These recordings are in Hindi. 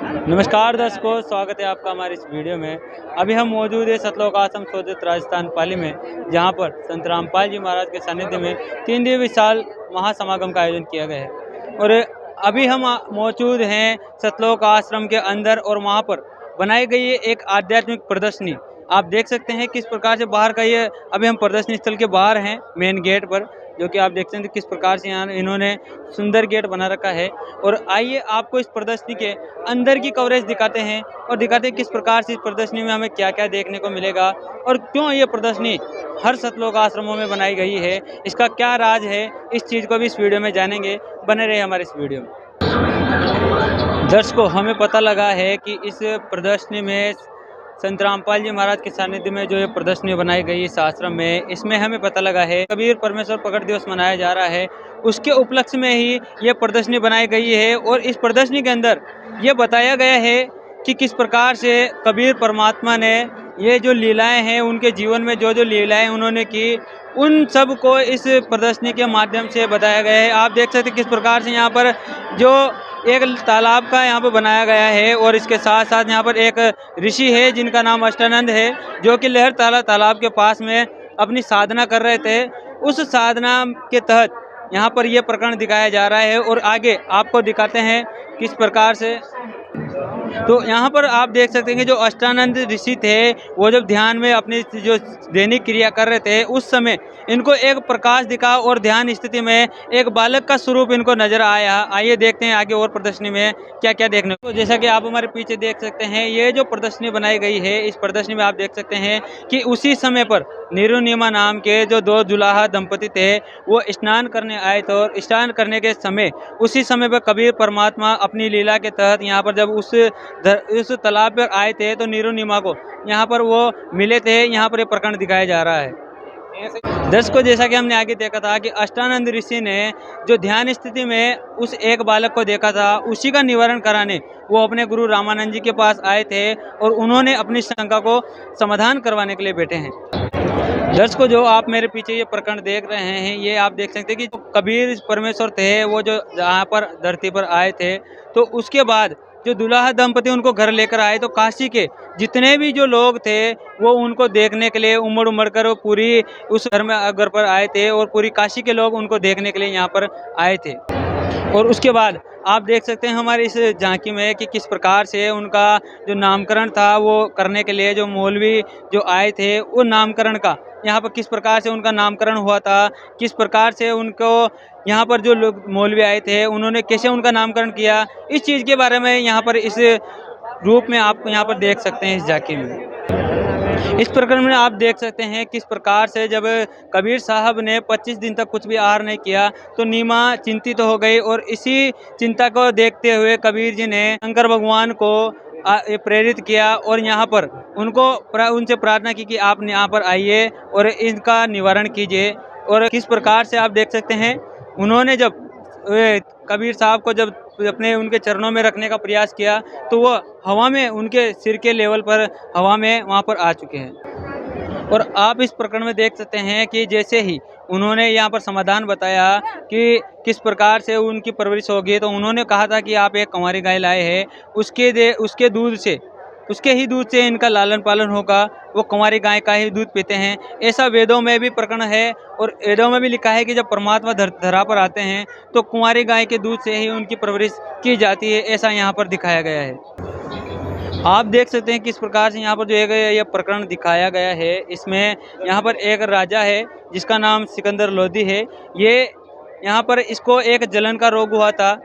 नमस्कार दर्शकों, स्वागत है आपका हमारे इस वीडियो में। अभी हम मौजूद है सतलोक आश्रम सोजत राजस्थान पाली में, जहां पर संत रामपाल जी महाराज के सानिध्य में 3 दिवसीय विशाल महासमागम का आयोजन किया गया है। और अभी हम मौजूद हैं सतलोक आश्रम के अंदर, और वहां पर बनाई गई है एक आध्यात्मिक प्रदर्शनी। आप देख सकते हैं किस प्रकार से बाहर का ये, अभी हम प्रदर्शनी स्थल के बाहर हैं मेन गेट पर, जो कि आप देख सकते हैं किस प्रकार से यहाँ इन्होंने सुंदर गेट बना रखा है। और आइए आपको इस प्रदर्शनी के अंदर की कवरेज दिखाते हैं और दिखाते हैं किस प्रकार से इस प्रदर्शनी में हमें क्या क्या देखने को मिलेगा और क्यों ये प्रदर्शनी हर सतलोक आश्रमों में बनाई गई है, इसका क्या राज है। इस चीज़ को भी इस वीडियो में जानेंगे। बने रहे हमारे इस वीडियो में। दर्शकों, हमें पता लगा है कि इस प्रदर्शनी में संत रामपाल जी महाराज के सानिध्य में जो ये प्रदर्शनी बनाई गई इस आश्रम में, इसमें हमें पता लगा है कबीर परमेश्वर प्रकट दिवस मनाया जा रहा है, उसके उपलक्ष्य में ही ये प्रदर्शनी बनाई गई है। और इस प्रदर्शनी के अंदर ये बताया गया है कि किस प्रकार से कबीर परमात्मा ने ये जो लीलाएं हैं, उनके जीवन में जो जो लीलाएं उन्होंने की, उन सब को इस प्रदर्शनी के माध्यम से बताया गया है। आप देख सकते हैं किस प्रकार से यहाँ पर जो एक तालाब का यहाँ पर बनाया गया है, और इसके साथ साथ यहाँ पर एक ऋषि है जिनका नाम अष्टानंद है, जो कि लहर तालाब के पास में अपनी साधना कर रहे थे। उस साधना के तहत यहाँ पर यह प्रकरण दिखाया जा रहा है, और आगे आपको दिखाते हैं किस प्रकार से। तो यहाँ पर आप देख सकते हैं कि जो अष्टानंद ऋषि थे, वो जब ध्यान में अपनी जो दैनिक क्रिया कर रहे थे, उस समय इनको एक प्रकाश दिखा और ध्यान स्थिति में एक बालक का स्वरूप इनको नजर आया। आइए देखते हैं आगे और प्रदर्शनी में क्या क्या देखने को। तो जैसा कि आप हमारे पीछे देख सकते हैं, ये जो प्रदर्शनी बनाई गई है, इस प्रदर्शनी में आप देख सकते हैं कि उसी समय पर निरुनिमा नाम के जो 2 जुलाहा दंपति थे, वो स्नान करने आए थे। और स्नान करने के समय उसी समय पर कबीर परमात्मा अपनी लीला के तहत यहाँ पर जब उस तालाब पर आए थे, तो निरुनिमा को यहाँ पर वो मिले थे। यहाँ पर ये प्रकरण दिखाया जा रहा है। दर्शकों, जैसा कि हमने आगे देखा था कि अष्टानंद ऋषि ने जो ध्यान स्थिति में उस एक बालक को देखा था, उसी का निवारण कराने वो अपने गुरु रामानंद जी के पास आए थे, और उन्होंने अपनी शंका को समाधान करवाने के लिए बैठे हैं। दर्शकों, जो आप मेरे पीछे ये प्रकरण देख रहे हैं, ये आप देख सकते हैं कि जो कबीर परमेश्वर थे, वो जो जहाँ पर धरती पर आए थे, तो उसके बाद जो दुल्हा दंपति उनको घर लेकर आए, तो काशी के जितने भी जो लोग थे, वो उनको देखने के लिए उमड़ उमड़ कर वो पूरी उस घर पर आए थे, और पूरी काशी के लोग उनको देखने के लिए यहाँ पर आए थे। और उसके बाद आप देख सकते हैं हमारे इस झांकी में कि किस प्रकार से उनका जो नामकरण था, वो करने के लिए जो मौलवी जो आए थे, वो नामकरण का यहाँ पर किस प्रकार से उनका नामकरण हुआ था, किस प्रकार से उनको यहाँ पर जो लोग मौलवी आए थे, उन्होंने कैसे उनका नामकरण किया, इस चीज़ के बारे में यहाँ पर इस रूप में आप यहाँ पर देख सकते हैं इस झांकी में। इस प्रकरण में आप देख सकते हैं किस प्रकार से जब कबीर साहब ने 25 दिन तक कुछ भी आहार नहीं किया, तो नीमा चिंतित हो गई, और इसी चिंता को देखते हुए कबीर जी ने शंकर भगवान को प्रेरित किया, और यहाँ पर उनसे प्रार्थना की कि आप यहाँ पर आइए और इनका निवारण कीजिए। और किस प्रकार से आप देख सकते हैं, उन्होंने जब कबीर साहब को जब अपने उनके चरणों में रखने का प्रयास किया, तो वो हवा में उनके सिर के लेवल पर हवा में वहाँ पर आ चुके हैं। और आप इस प्रकरण में देख सकते हैं कि जैसे ही उन्होंने यहाँ पर समाधान बताया कि किस प्रकार से उनकी परवरिश होगी, तो उन्होंने कहा था कि आप एक कंवारी गाय लाए हैं, उसके ही दूध से इनका लालन पालन होगा, वो कुंवारी गाय का ही दूध पीते हैं। ऐसा वेदों में भी प्रकरण है, और वेदों में भी लिखा है कि जब परमात्मा धरा पर आते हैं, तो कुंवारी गाय के दूध से ही उनकी परवरिश की जाती है, ऐसा यहाँ पर दिखाया गया है। आप देख सकते हैं किस प्रकार से यहाँ पर जो यह प्रकरण दिखाया गया है, इसमें यहाँ पर एक राजा है जिसका नाम सिकंदर लोधी है। ये यहाँ पर इसको एक जलन का रोग हुआ था।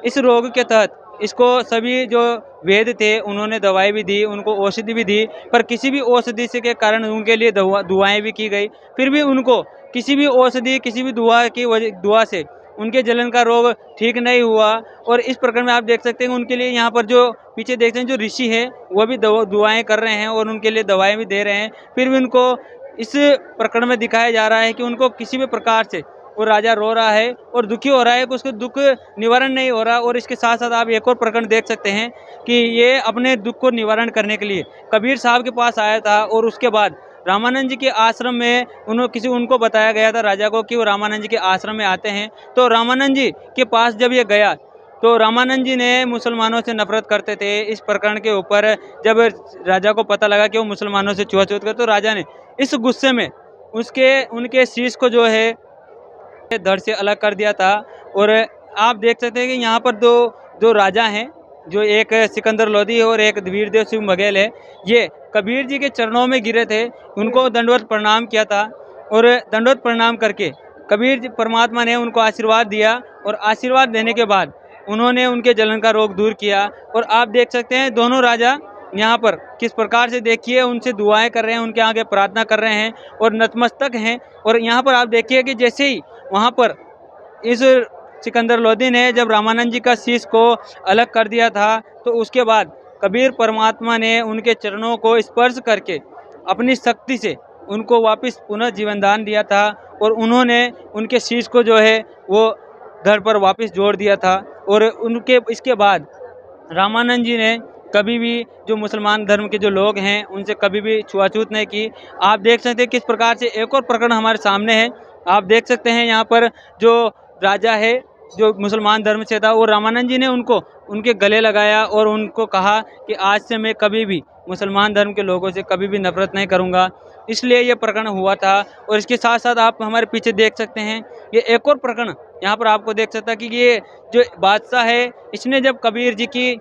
इस रोग के तहत इसको सभी जो वैद्य थे, उन्होंने दवाई भी दी, उनको औषधि भी दी, पर किसी भी औषधि से के कारण उनके लिए दुआएं भी की गई, फिर भी उनको किसी भी औषधि, किसी भी दुआ से उनके जलन का रोग ठीक नहीं हुआ। और इस प्रकार में आप देख सकते हैं उनके लिए यहाँ पर जो पीछे देखते हैं जो ऋषि है, वो भी दुआएं कर रहे हैं और उनके लिए दवाएं भी दे रहे हैं, फिर भी उनको इस प्रकरण में दिखाया जा रहा है कि उनको किसी भी प्रकार से वो राजा रो रहा है और दुखी हो रहा है कि उसको दुख निवारण नहीं हो रहा। और इसके साथ साथ आप एक और प्रकरण देख सकते हैं कि ये अपने दुख को निवारण करने के लिए कबीर साहब के पास आया था, और उसके बाद रामानंद जी के आश्रम में उनको बताया गया था राजा को कि वो रामानंद जी के आश्रम में आते हैं। तो रामानंद जी के पास जब ये गया, तो रामानंद जी ने मुसलमानों से नफरत करते थे। इस प्रकरण के ऊपर जब राजा को पता लगा कि वो मुसलमानों से छुआछूत कर, तो राजा ने इस गुस्से में उनके शीश को जो है धड़ से अलग कर दिया था। और आप देख सकते हैं कि यहाँ पर दो जो राजा हैं, जो एक सिकंदर लोधी है और एक वीरदेव सिंह बघेल है, ये कबीर जी के चरणों में गिरे थे, उनको दंडवत प्रणाम किया था। और दंडवत प्रणाम करके कबीर जी परमात्मा ने उनको आशीर्वाद दिया, और आशीर्वाद देने के बाद उन्होंने उनके जलन का रोग दूर किया। और आप देख सकते हैं दोनों राजा यहाँ पर किस प्रकार से देखिए उनसे दुआएं कर रहे हैं, उनके आगे प्रार्थना कर रहे हैं और नतमस्तक हैं। और यहाँ पर आप देखिए कि जैसे ही वहाँ पर इस सिकंदर लोधी ने जब रामानंद जी का शीश को अलग कर दिया था, तो उसके बाद कबीर परमात्मा ने उनके चरणों को स्पर्श करके अपनी शक्ति से उनको वापस पुनः जीवन दान दिया था, और उन्होंने उनके शीश को जो है वो घर पर वापस जोड़ दिया था। और उनके इसके बाद रामानंद जी ने कभी भी जो मुसलमान धर्म के जो लोग हैं उनसे कभी भी छुआछूत नहीं की। आप देख सकते हैं किस प्रकार से एक और प्रकरण हमारे सामने है। आप देख सकते हैं यहाँ पर जो राजा है जो मुसलमान धर्म से था, वो रामानंद जी ने उनको उनके गले लगाया और उनको कहा कि आज से मैं कभी भी मुसलमान धर्म के लोगों से कभी भी नफरत नहीं करूँगा। इसलिए ये प्रकरण हुआ था। और इसके साथ साथ आप हमारे पीछे देख सकते हैं ये एक और प्रकरण यहाँ पर आपको देख सकता है कि ये जो बादशाह है, इसने जब कबीर जी की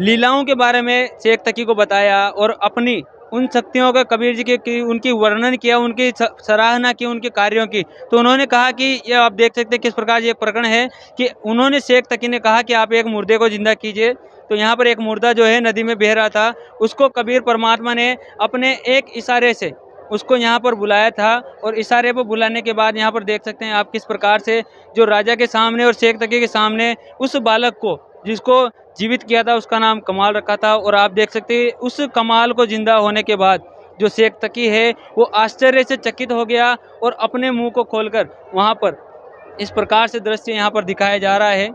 लीलाओं के बारे में शेख तकी को बताया और अपनी उन शक्तियों का कबीर जी की उनकी वर्णन किया, उनकी सराहना की उनके कार्यों की, तो उन्होंने कहा कि ये आप देख सकते हैं किस प्रकार ये प्रकरण है कि उन्होंने शेख तकी ने कहा कि आप एक मुर्दे को जिंदा कीजिए। तो यहाँ पर एक मुर्दा जो है नदी में बह रहा था, उसको कबीर परमात्मा ने अपने एक इशारे से उसको यहाँ पर बुलाया था। और इशारे पर बुलाने के बाद यहाँ पर देख सकते हैं आप किस प्रकार से जो राजा के सामने और शेख तकी के सामने उस बालक को जिसको जीवित किया था उसका नाम कमाल रखा था। और आप देख सकते हैं उस कमाल को जिंदा होने के बाद जो शेख तकी है वो आश्चर्य से चकित हो गया और अपने मुंह को खोलकर वहाँ पर इस प्रकार से दृश्य यहाँ पर दिखाया जा रहा है।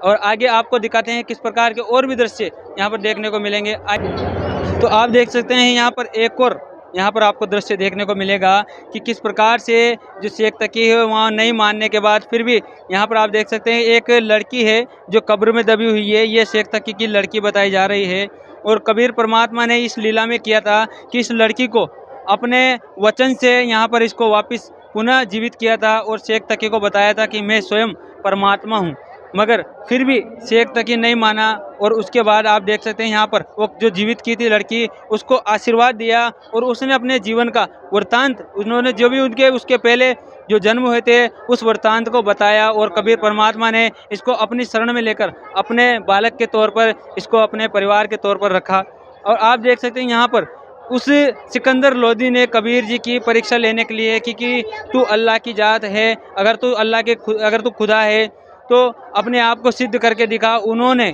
और आगे आपको दिखाते हैं किस प्रकार के और भी दृश्य यहाँ पर देखने को मिलेंगे। तो आप देख सकते हैं यहाँ पर एक और यहाँ पर आपको दृश्य देखने को मिलेगा कि किस प्रकार से जो शेख तकी है वहाँ नहीं मानने के बाद फिर भी यहाँ पर आप देख सकते हैं एक लड़की है जो कब्र में दबी हुई है, ये शेख तकी की लड़की बताई जा रही है। और कबीर परमात्मा ने इस लीला में किया था कि इस लड़की को अपने वचन से यहाँ पर इसको वापस पुनः जीवित किया था और शेख तकी को बताया था कि मैं स्वयं परमात्मा हूँ, मगर फिर भी शेख तकी नहीं माना। और उसके बाद आप देख सकते हैं यहाँ पर वो जो जीवित की थी लड़की उसको आशीर्वाद दिया और उसने अपने जीवन का वृत्तांत उन्होंने जो भी उनके उसके पहले जो जन्म हुए थे उस वृत्तांत को बताया। और कबीर परमात्मा ने इसको अपनी शरण में लेकर अपने बालक के तौर पर इसको अपने परिवार के तौर पर रखा। और आप देख सकते हैं यहाँ पर उस सिकंदर लोधी ने कबीर जी की परीक्षा लेने के लिए कि तू अल्लाह की जात है, अगर तू खुदा है तो अपने आप को सिद्ध करके दिखा। उन्होंने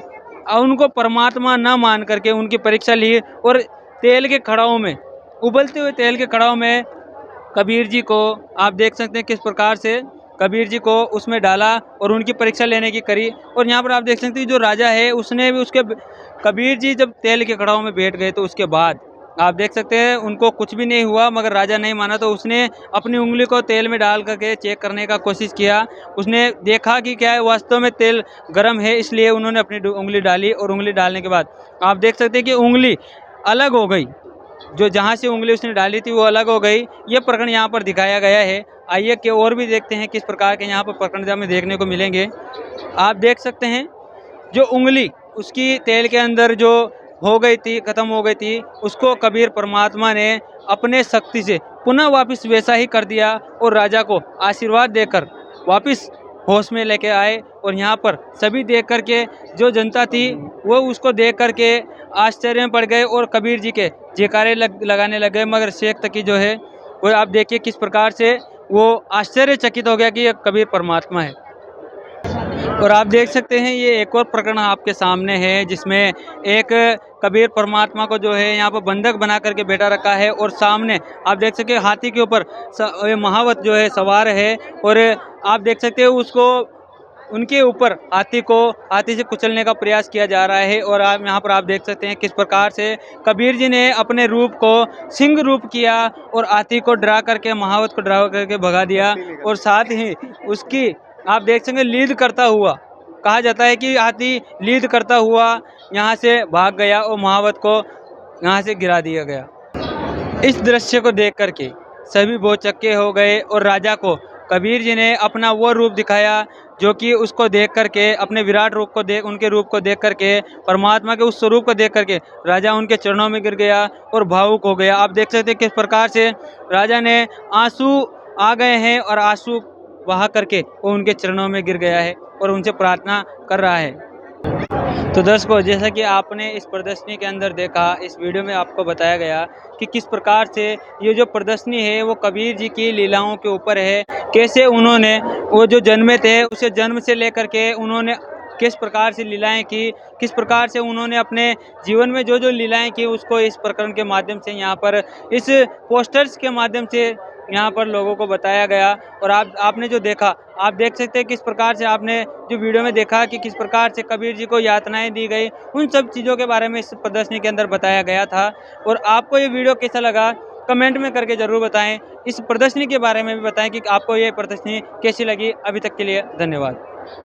उनको परमात्मा न मान करके उनकी परीक्षा ली और तेल के कड़ाहों में उबलते हुए तेल के कड़ाहों में कबीर जी को आप देख सकते हैं किस प्रकार से कबीर जी को उसमें डाला और उनकी परीक्षा लेने की करी। और यहाँ पर आप देख सकते हैं जो राजा है उसने भी उसके कबीर जी जब तेल के कड़ाहों में बैठ गए तो उसके बाद आप देख सकते हैं उनको कुछ भी नहीं हुआ, मगर राजा नहीं माना तो उसने अपनी उंगली को तेल में डाल करके चेक करने का कोशिश किया। उसने देखा कि क्या है वास्तव में तेल गर्म है, इसलिए उन्होंने अपनी उंगली डाली और उंगली डालने के बाद आप देख सकते हैं कि उंगली अलग हो गई, जो जहाँ से उंगली उसने डाली थी वो अलग हो गई। ये प्रकरण यहाँ पर दिखाया गया है। आइए कि और भी देखते हैं किस प्रकार के यहाँ पर प्रकरण हमें देखने को मिलेंगे। आप देख सकते हैं जो उंगली उसकी तेल के अंदर जो हो गई थी, ख़त्म हो गई थी, उसको कबीर परमात्मा ने अपने शक्ति से पुनः वापस वैसा ही कर दिया और राजा को आशीर्वाद देकर वापस होश में लेके आए। और यहाँ पर सभी देख कर के जो जनता थी वो उसको देख कर के आश्चर्य में पड़ गए और कबीर जी के जयकारे लगाने लग गए। मगर शेख तकी जो है वो आप देखिए किस प्रकार से वो आश्चर्यचकित हो गया कि ये कबीर परमात्मा है। और आप देख सकते हैं ये एक और प्रकरण आपके सामने है जिसमें एक कबीर परमात्मा को जो है यहाँ पर बंधक बना करके बैठा रखा है और सामने आप देख सकते हैं हाथी के ऊपर महावत जो है सवार है। और आप देख सकते हैं उसको उनके ऊपर हाथी से कुचलने का प्रयास किया जा रहा है। और आप यहाँ पर आप देख सकते हैं किस प्रकार से कबीर जी ने अपने रूप को सिंह रूप किया और हाथी को डरा करके महावत को डरा करके भगा दिया। और साथ ही उसकी आप देख सकते लीड करता हुआ कहा जाता है कि हाथी लीद करता हुआ यहाँ से भाग गया और महावत को यहाँ से गिरा दिया गया। इस दृश्य को देख करके सभी भौचक्के हो गए और राजा को कबीर जी ने अपना वो रूप दिखाया जो कि उसको देख करके, अपने विराट रूप को देख, उनके रूप को देख करके, परमात्मा के उस स्वरूप को देख करके राजा उनके चरणों में गिर गया और भावुक हो गया। आप देख सकते हैं किस प्रकार से राजा ने आंसू आ गए हैं और आंसू बहा करके वो उनके चरणों में गिर गया है और उनसे प्रार्थना कर रहा है। तो दर्शकों, जैसा कि आपने इस प्रदर्शनी के अंदर देखा, इस वीडियो में आपको बताया गया कि किस प्रकार से ये जो प्रदर्शनी है वो कबीर जी की लीलाओं के ऊपर है। कैसे उन्होंने वो जो जन्मे थे उसे जन्म से लेकर के उन्होंने किस प्रकार से लीलाएं की, किस प्रकार से उन्होंने अपने जीवन में जो जो लीलाएं की उसको इस प्रकरण के माध्यम से, यहाँ पर इस पोस्टर्स के माध्यम से यहाँ पर लोगों को बताया गया। और आपने जो देखा, आप देख सकते हैं किस प्रकार से आपने जो वीडियो में देखा कि किस प्रकार से कबीर जी को यातनाएं दी गई, उन सब चीज़ों के बारे में इस प्रदर्शनी के अंदर बताया गया था। और आपको ये वीडियो कैसा लगा कमेंट में करके ज़रूर बताएं। इस प्रदर्शनी के बारे में भी बताएं कि आपको ये प्रदर्शनी कैसी लगी। अभी तक के लिए धन्यवाद।